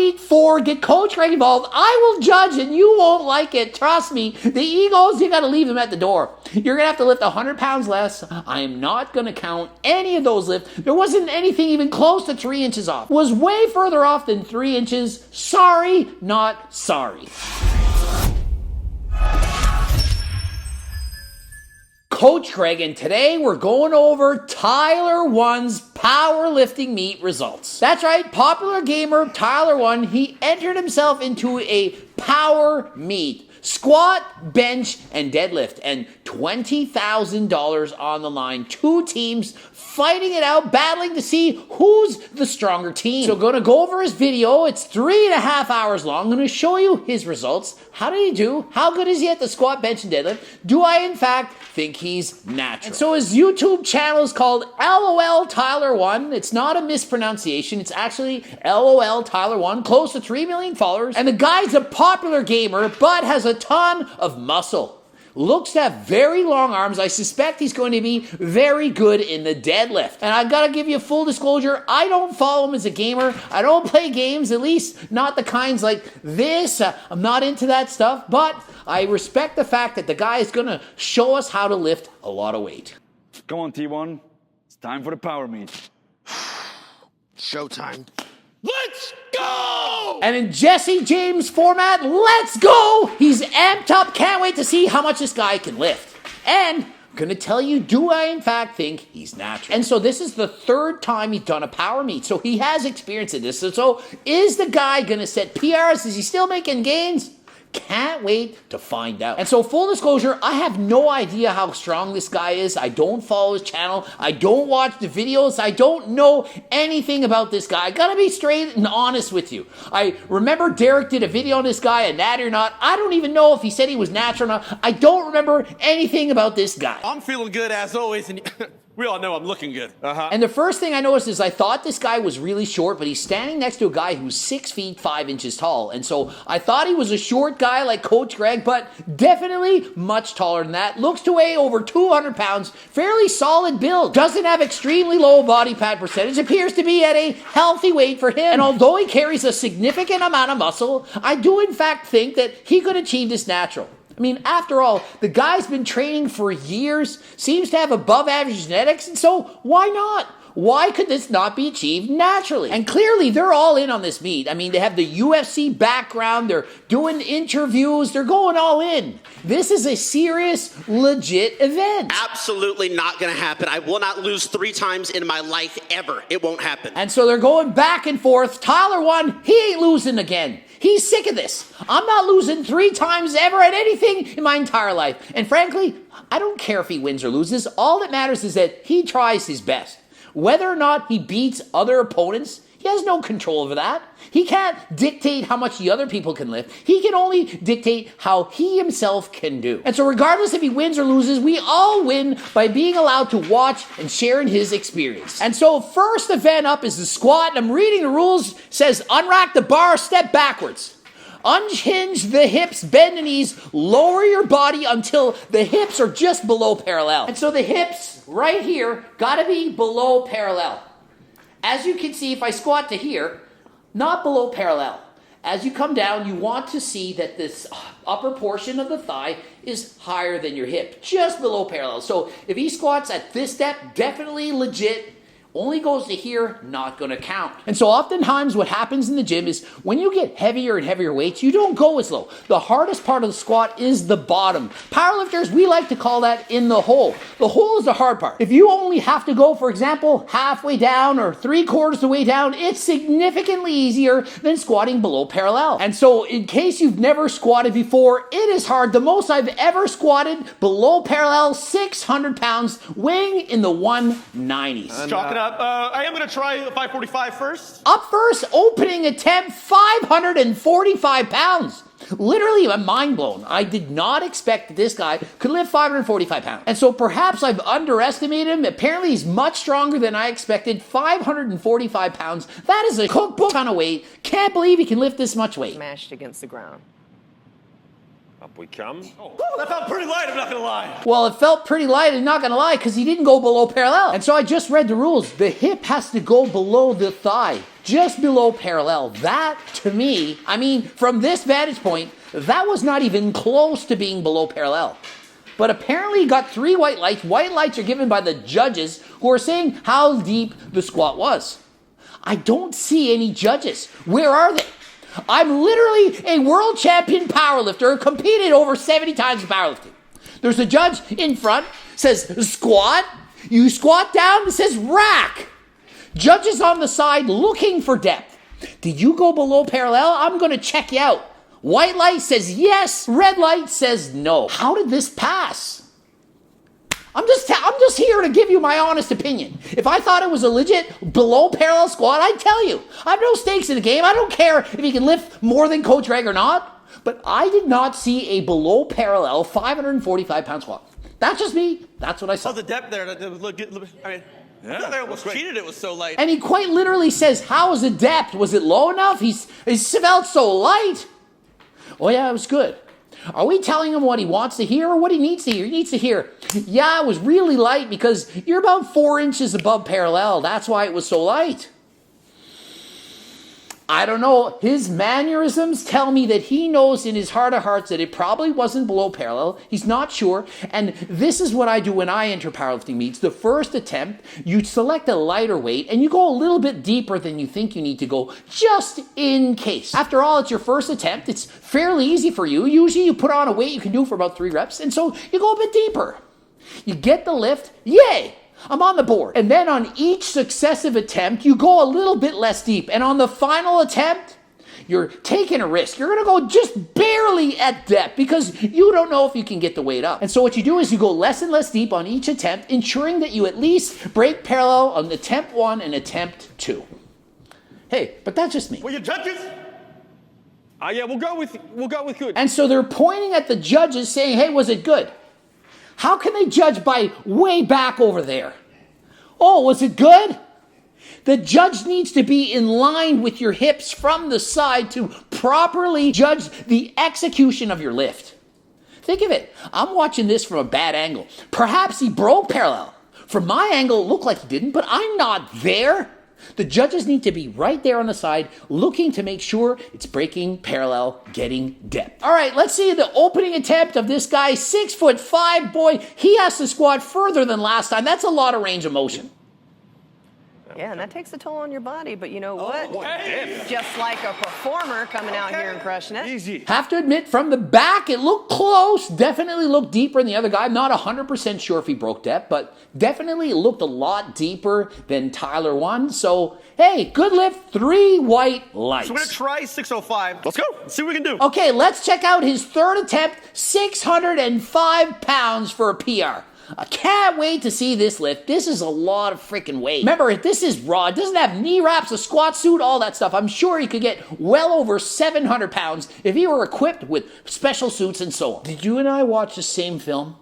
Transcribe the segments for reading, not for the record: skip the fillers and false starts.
meet 4, get Coach Greg involved. I will judge and you won't like it. Trust me. The egos, you got to leave them at the door. You're going to have to lift 100 pounds less. I am not going to count any of those lifts. There wasn't anything even close to 3 inches off. Was way further off than 3 inches. Sorry, not sorry. Coach Craig, and today we're going over Tyler1's powerlifting meet results. That's right, popular gamer Tyler1, he entered himself into a power meet. Squat, bench, and deadlift, and $20,000 on the line. 2 teams fighting it out, battling to see who's the stronger team. So going to go over his video. It's 3.5 hours long. I'm going to show you his results. How did he do? How good is he at the squat, bench, and deadlift? Do I, in fact, think he's natural? And so his YouTube channel is called loltyler1. It's not a mispronunciation. It's actually loltyler1, close to 3 million followers. And the guy's a popular gamer, but has a ton of muscle. Looks to have very long arms. I suspect he's going to be very good in the deadlift. And I've got to give you full disclosure, I don't follow him as a gamer. I don't play games, at least not the kinds like this. I'm not into that stuff, but I respect the fact that the guy is going to show us how to lift a lot of weight. Come on, T1. It's time for the power meet. Showtime. Let's go! And in Jesse James format, let's go! He's amped up, can't wait to see how much this guy can lift. And I'm gonna tell you, do I in fact think he's natural? And so this is the 3rd time he's done a power meet, so he has experience in this. So is the guy gonna set PRs? Is he still making gains? Can't wait to find out. And so full disclosure, I have no idea how strong this guy is. I don't follow his channel. I don't watch the videos. I don't know anything about this guy. I gotta be straight and honest with you. I remember Derek did a video on this guy, a natty or not. I don't even know if he said he was natural or not. I don't remember anything about this guy. I'm feeling good as always, and we all know I'm looking good. And the first thing I noticed is I thought this guy was really short, but he's standing next to a guy who's 6 feet 5 inches tall. And so I thought he was a short guy like Coach Greg, but definitely much taller than that. Looks to weigh over 200 pounds. Fairly solid build. Doesn't have extremely low body fat percentage. Appears to be at a healthy weight for him. And although he carries a significant amount of muscle, I do in fact think that he could achieve this natural. I mean, after all, the guy's been training for years, seems to have above average genetics, and so why not? Why could this not be achieved naturally? And clearly, they're all in on this meet. I mean, they have the UFC background, they're doing interviews, they're going all in. This is a serious, legit event. Absolutely not going to happen. I will not lose 3 times in my life ever. It won't happen. And so they're going back and forth. Tyler1, he ain't losing again. He's sick of this. I'm not losing 3 times ever at anything in my entire life. And frankly, I don't care if he wins or loses. All that matters is that he tries his best. Whether or not he beats other opponents, he has no control over that. He can't dictate how much the other people can lift. He can only dictate how he himself can do. And so regardless if he wins or loses, we all win by being allowed to watch and share in his experience. And so first event up is the squat. And I'm reading the rules. It says unrack the bar, step backwards. Unhinge the hips, bend the knees, lower your body until the hips are just below parallel. And so the hips right here gotta be below parallel. As you can see, if I squat to here, not below parallel. As you come down, you want to see that this upper portion of the thigh is higher than your hip, just below parallel. So if he squats at this step, definitely legit. Only goes to here, not gonna count. And so oftentimes what happens in the gym is when you get heavier and heavier weights, you don't go as low. The hardest part of the squat is the bottom. Powerlifters, we like to call that in the hole. The hole is the hard part. If you only have to go, for example, halfway down or 3/4 the way down, it's significantly easier than squatting below parallel. And so in case you've never squatted before, it is hard. The most I've ever squatted below parallel, 600 pounds, weighing in the 190s. Chalk it up. I am going to try 545 first. Up first, opening attempt, 545 pounds. Literally, I'm mind blown. I did not expect that this guy could lift 545 pounds. And so perhaps I've underestimated him. Apparently, he's much stronger than I expected. 545 pounds. That is a cookbook ton of weight. Can't believe he can lift this much weight. Smashed against the ground. Up we come. Woo, that felt pretty light, I'm not gonna lie. Well, it felt pretty light, and not gonna lie, because he didn't go below parallel. And so I just read the rules. The hip has to go below the thigh, just below parallel. That, to me, I mean, from this vantage point, that was not even close to being below parallel. But apparently he got 3 white lights. White lights are given by the judges who are saying how deep the squat was. I don't see any judges. Where are they? I'm literally a world champion powerlifter, competed over 70 times in powerlifting. There's a judge in front, says squat. You squat down, it says rack. Judges on the side looking for depth. Did you go below parallel? I'm going to check you out. White light says yes, red light says no. How did this pass? I'm just here to give you my honest opinion. If I thought it was a legit below parallel squat, I'd tell you. I have no stakes in the game. I don't care if he can lift more than Coach Reg or not. But I did not see a below parallel 545-pound squat. That's just me. That's what I saw. Oh, the depth there. I mean, Yeah, I almost cheated. It was so light. And he quite literally says, how was the depth? Was it low enough? He felt so light. Oh yeah, it was good. Are we telling him what he wants to hear or what he needs to hear? He needs to hear, yeah, it was really light because you're about 4 inches above parallel. That's why it was so light. I don't know. His mannerisms tell me that he knows in his heart of hearts that it probably wasn't below parallel. He's not sure. And this is what I do when I enter powerlifting meets. The first attempt, you select a lighter weight and you go a little bit deeper than you think you need to go, just in case. After all, it's your first attempt. It's fairly easy for you. Usually you put on a weight you can do for about 3 reps. And so you go a bit deeper. You get the lift. Yay! I'm on the board. And then on each successive attempt, you go a little bit less deep. And on the final attempt, you're taking a risk. You're going to go just barely at depth because you don't know if you can get the weight up. And so what you do is you go less and less deep on each attempt, ensuring that you at least break parallel on attempt 1 and attempt 2. Hey, but that's just me. Well, you judges? Yeah, we'll go with good. And so they're pointing at the judges saying, hey, was it good? How can they judge by way back over there? Oh, was it good? The judge needs to be in line with your hips from the side to properly judge the execution of your lift. Think of it. I'm watching this from a bad angle. Perhaps he broke parallel. From my angle, it looked like he didn't, but I'm not there. The judges need to be right there on the side, looking to make sure it's breaking parallel, getting depth. All right, let's see the opening attempt of this guy, 6'5", boy. He has to squat further than last time. That's a lot of range of motion. Yeah, and that takes a toll on your body, but you know what? Hey. Just like a performer coming out here and crushing it. Easy. Have to admit, from the back, it looked close. Definitely looked deeper than the other guy. I'm not 100% sure if he broke depth, but definitely it looked a lot deeper than Tyler1. So, hey, good lift, 3 white lights. So we're going to try 605. Let's go. Let's see what we can do. Okay, let's check out his third attempt, 605 pounds for a PR. I can't wait to see this lift. This is a lot of freaking weight. Remember, this is raw. It doesn't have knee wraps, a squat suit, all that stuff. I'm sure he could get well over 700 pounds if he were equipped with special suits and so on. Did you and I watch the same film?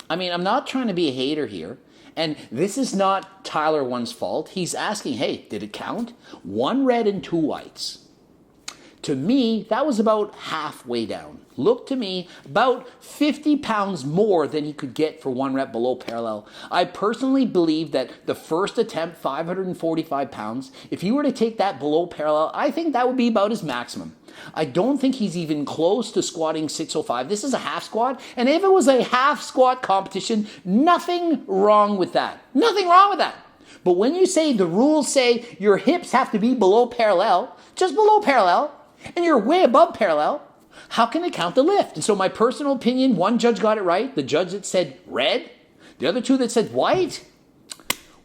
I mean, I'm not trying to be a hater here. And this is not Tyler1's fault. He's asking, hey, did it count? 1 red and 2 whites. To me, that was about halfway down. Looked to me about 50 pounds more than he could get for 1 rep below parallel. I personally believe that the first attempt, 545 pounds, if he were to take that below parallel, I think that would be about his maximum. I don't think he's even close to squatting 605. This is a half squat, and if it was a half squat competition, nothing wrong with that. Nothing wrong with that. But when you say the rules say your hips have to be below parallel, just below parallel, and you're way above parallel, how can they count the lift? And so my personal opinion, one judge got it right, the judge that said red, the other 2 that said white.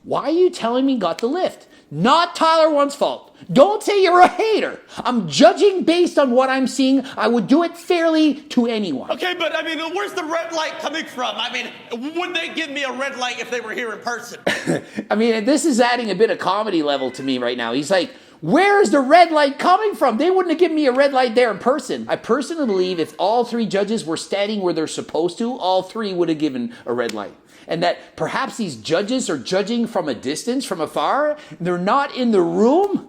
Why are you telling me got the lift? Not Tyler1's fault. Don't say you're a hater. I'm judging based on what I'm seeing. I would do it fairly to anyone. Okay, but I mean, where's the red light coming from? I mean, would they give me a red light if they were here in person? I mean, this is adding a bit of comedy level to me right now. He's like, where is the red light coming from? They wouldn't have given me a red light there in person. I personally believe if all 3 judges were standing where they're supposed to, all 3 would have given a red light. And that perhaps these judges are judging from a distance, from afar. They're not in the room.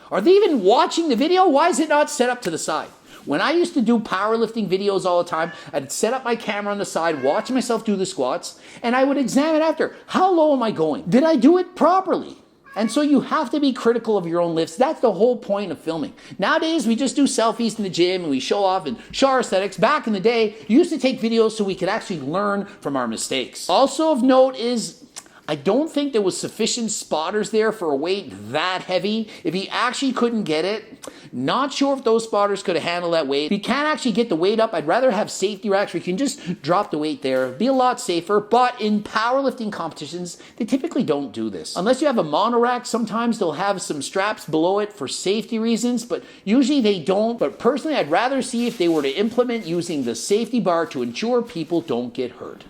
Are they even watching the video? Why is it not set up to the side? When I used to do powerlifting videos all the time, I'd set up my camera on the side, watch myself do the squats, and I would examine after, how low am I going? Did I do it properly? And so you have to be critical of your own lifts. That's the whole point of filming. Nowadays, we just do selfies in the gym and we show off and show our aesthetics. Back in the day, you used to take videos so we could actually learn from our mistakes. Also of note is, I don't think there was sufficient spotters there for a weight that heavy. If he actually couldn't get it, not sure if those spotters could have handled that weight. If you can't actually get the weight up, I'd rather have safety racks where you can just drop the weight there. It'd be a lot safer, but in powerlifting competitions, they typically don't do this. Unless you have a mono rack, sometimes they'll have some straps below it for safety reasons, but usually they don't. But personally, I'd rather see if they were to implement using the safety bar to ensure people don't get hurt.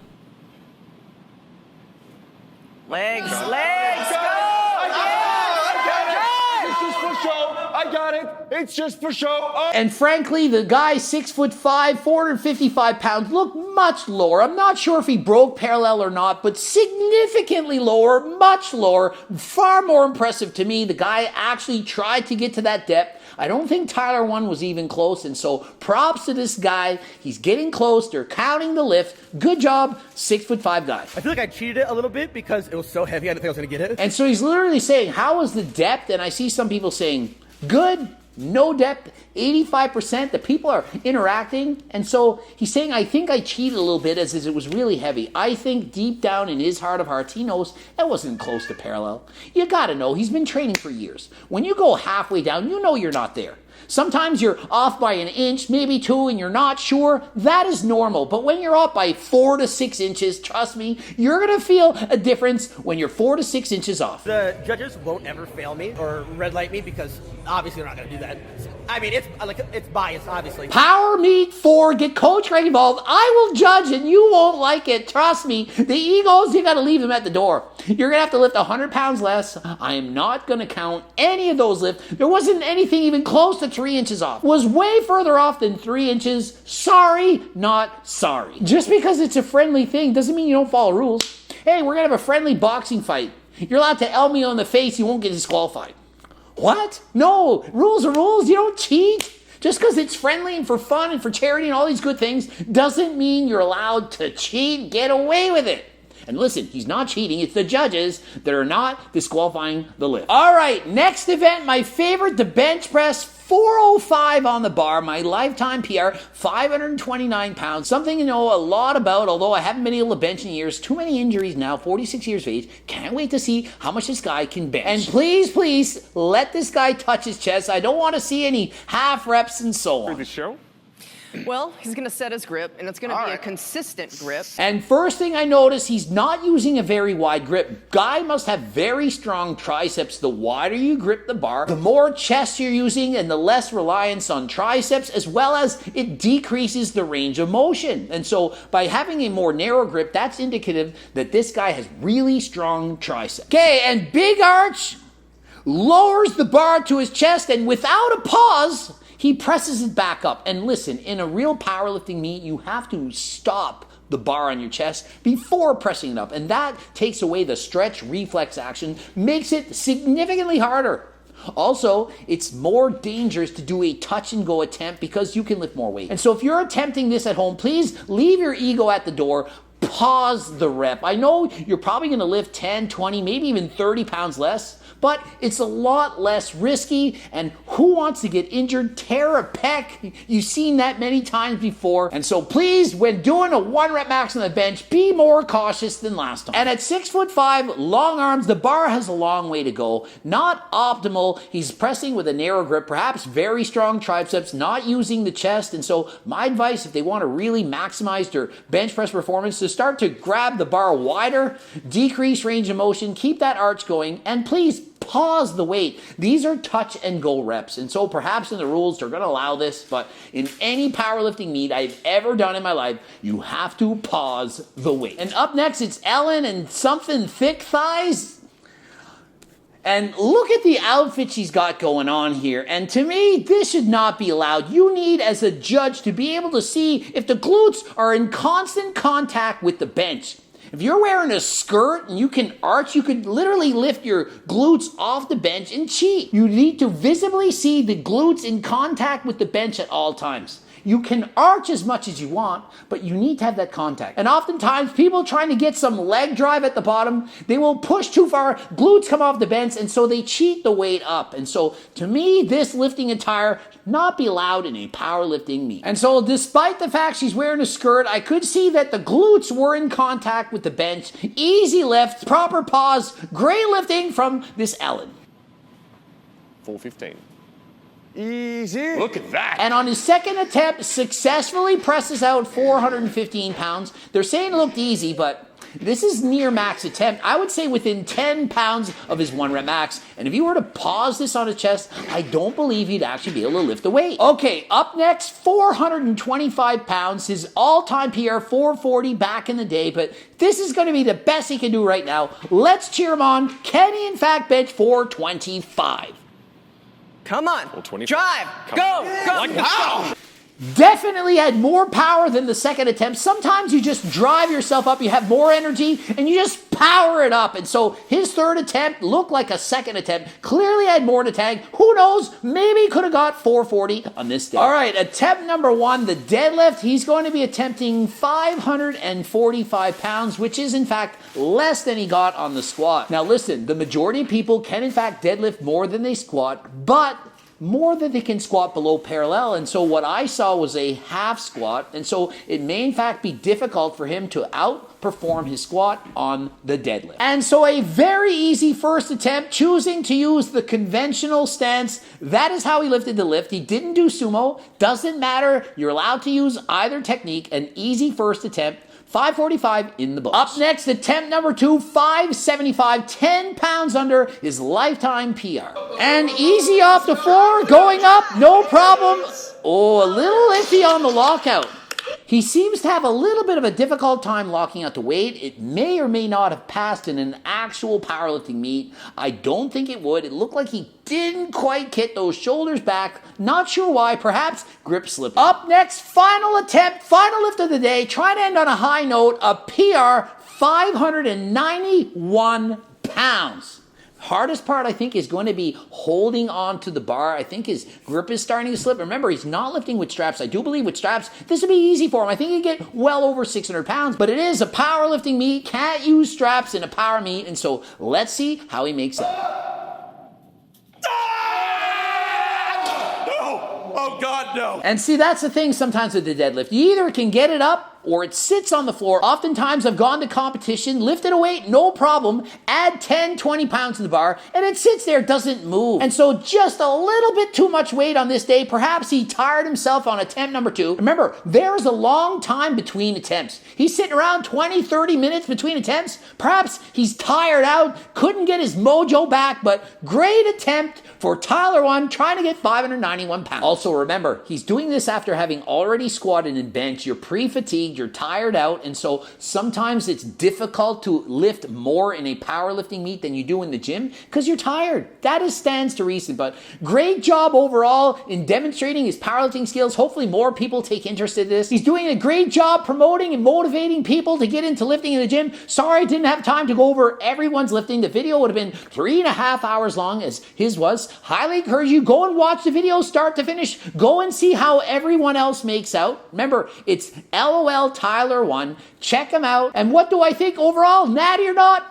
Legs, go! It's just for show. I got it. It's just for show. Oh. And frankly, the guy 6'5", 455 pounds, looked much lower. I'm not sure if he broke parallel or not, but significantly lower, much lower, far more impressive to me. The guy actually tried to get to that depth. I don't think Tyler1 was even close, and so props to this guy. He's getting close. They're counting the lift. Good job, 6'5" guy. I feel like I cheated it a little bit because it was so heavy I didn't think I was going to get it. And so he's literally saying, how is the depth? And I see some people saying, good, no depth, 85%. The people are interacting. And so he's saying, I think I cheated a little bit as it was really heavy. I think deep down in his heart of hearts, he knows that wasn't close to parallel. You got to know, he's been training for years. When you go halfway down, you know you're not there. Sometimes you're off by an inch, maybe 2, and you're not sure. That is normal. But when you're off by 4 to 6 inches, trust me, you're going to feel a difference when you're 4 to 6 inches off. The judges won't ever fail me or red light me because obviously they're not going to do that. I mean, it's biased, obviously. Power Meet 4, get Coach Greg involved. I will judge and you won't like it. Trust me. The egos, you got to leave them at the door. You're going to have to lift 100 pounds less. I am not going to count any of those lifts. There wasn't anything even close to 3 inches off. Was way further off than 3 inches. Sorry, not sorry. Just because it's a friendly thing doesn't mean you don't follow rules. Hey, we're going to have a friendly boxing fight. You're allowed to elbow me on the face. You won't get disqualified. What? No, rules are rules. You don't cheat. Just because it's friendly and for fun and for charity and all these good things doesn't mean you're allowed to cheat, get away with it. And listen, he's not cheating. It's the judges that are not disqualifying the lift. All right, next event, my favorite, the bench press. 405 on the bar, my lifetime PR, 529 pounds. Something to know a lot about, although I haven't been able to bench in years. Too many injuries now, 46 years of age. Can't wait to see how much this guy can bench. And please, please, let this guy touch his chest. I don't want to see any half reps and so on. For the show? Well, he's going to set his grip, and it's going to be a consistent grip. And first thing I notice, he's not using a very wide grip. Guy must have very strong triceps. The wider you grip the bar, the more chest you're using and the less reliance on triceps, as well as it decreases the range of motion. And so by having a more narrow grip, that's indicative that this guy has really strong triceps. Okay, and big arch lowers the bar to his chest, and without a pause, he presses it back up. And listen, in a real powerlifting meet, you have to stop the bar on your chest before pressing it up. And that takes away the stretch reflex action, makes it significantly harder. Also, it's more dangerous to do a touch and go attempt because you can lift more weight. And so if you're attempting this at home, please leave your ego at the door. Pause the rep. I know you're probably going to lift 10, 20, maybe even 30 pounds less, but it's a lot less risky, and who wants to get injured, tear a pec? You've seen that many times before. And so please, when doing a 1 rep max on the bench, be more cautious than last time. And at 6'5", long arms, the bar has a long way to go. Not optimal. He's pressing with a narrow grip, perhaps very strong triceps, not using the chest. And so my advice, if they want to really maximize their bench press performance, to start to grab the bar wider, decrease range of motion, keep that arch going, and please pause the weight. These are touch and go reps. And so perhaps in the rules, they're going to allow this, but in any powerlifting meet I've ever done in my life, you have to pause the weight. And up next, it's Ellen and something thick thighs. And look at the outfit she's got going on here. And to me, this should not be allowed. You need, as a judge, to be able to see if the glutes are in constant contact with the bench. If you're wearing a skirt and you can arch, you could literally lift your glutes off the bench and cheat. You need to visibly see the glutes in contact with the bench at all times. You can arch as much as you want, but you need to have that contact. And oftentimes, people trying to get some leg drive at the bottom, they will push too far, glutes come off the bench, and so they cheat the weight up. And so, to me, this lifting attire should not be allowed in a powerlifting meet. And so, despite the fact she's wearing a skirt, I could see that the glutes were in contact with the bench. Easy lift, proper pause, great lifting from this Ellen. 415. Easy. Look at that. And on his second attempt, successfully presses out 415 pounds. They're saying it looked easy, but this is near max attempt. I would say within 10 pounds of his 1 rep max. And if you were to pause this on his chest, I don't believe he'd actually be able to lift the weight. Okay, up next, 425 pounds. His all-time PR, 440 back in the day. But this is going to be the best he can do right now. Let's cheer him on. Can he, in fact, bench 425? Come on. 425. Drive. Go. Wow. Definitely had more power than the second attempt. Sometimes you just drive yourself up, you have more energy, and you just power it up. And so his third attempt looked like a second attempt. Clearly had more to tag. Who knows? Maybe he could have got 440 on this day. All right, attempt number 1, the deadlift. He's going to be attempting 545 pounds, which is in fact less than he got on the squat. Now listen, the majority of people can in fact deadlift more than they squat, but more than they can squat below parallel. And so what I saw was a half squat. And so it may in fact be difficult for him to outperform his squat on the deadlift. And so a very easy first attempt, choosing to use the conventional stance. That is how he lifted the lift. He didn't do sumo. Doesn't matter. You're allowed to use either technique. An easy first attempt. 545 in the books. Up next, attempt number 2, 575, 10 pounds under his lifetime PR. And easy off the floor, going up, no problem. Oh, a little iffy on the lockout. He seems to have a little bit of a difficult time locking out the weight. It may or may not have passed in an actual powerlifting meet. I don't think it would. It looked like he didn't quite get those shoulders back. Not sure why. Perhaps grip slip. Up next, final attempt, final lift of the day. Trying to end on a high note. A PR, 591 pounds. Hardest part, I think, is going to be holding on to the bar. I think his grip is starting to slip. Remember, he's not lifting with straps. I do believe with straps, this would be easy for him. I think he'd get well over 600 pounds, but it is a powerlifting meet. Can't use straps in a power meet, and so let's see how he makes out. Oh, God, no. And see, that's the thing sometimes with the deadlift. You either can get it up or it sits on the floor. Oftentimes I've gone to competition, lifted a weight, no problem, add 10, 20 pounds to the bar, and it sits there, doesn't move. And so just a little bit too much weight on this day. Perhaps he tired himself on attempt number 2. Remember, there is a long time between attempts. He's sitting around 20, 30 minutes between attempts. Perhaps he's tired out, couldn't get his mojo back, but great attempt for Tyler1 trying to get 591 pounds. Also remember, he's doing this after having already squatted and benched. You're pre-fatigued, you're tired out, and so sometimes it's difficult to lift more in a powerlifting meet than you do in the gym because you're tired. That stands to reason, but great job overall in demonstrating his powerlifting skills. Hopefully more people take interest in this. He's doing a great job promoting and motivating people to get into lifting in the gym. Sorry I didn't have time to go over everyone's lifting. The video would have been 3.5 hours long as his was. Highly encourage you, go and watch the video start to finish. Go and see how everyone else makes out. Remember, it's loltyler1. Check him out. And what do I think overall? Natty or not?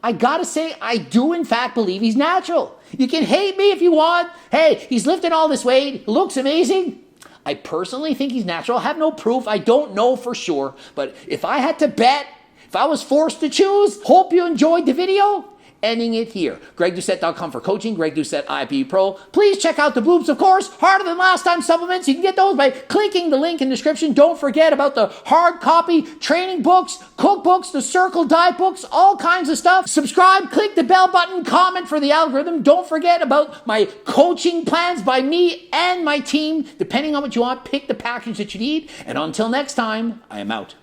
I gotta say, I do in fact believe he's natural. You can hate me if you want. Hey, he's lifting all this weight. Looks amazing. I personally think he's natural. I have no proof. I don't know for sure. But if I had to bet, if I was forced to choose, hope you enjoyed the video. Ending it here. GregDoucette.com for coaching. Greg Doucette, IP Pro. Please check out the bloops, of course. Harder than last time supplements. You can get those by clicking the link in the description. Don't forget about the hard copy training books, cookbooks, the circle diet books, all kinds of stuff. Subscribe, click the bell button, comment for the algorithm. Don't forget about my coaching plans by me and my team. Depending on what you want, pick the package that you need. And until next time, I am out.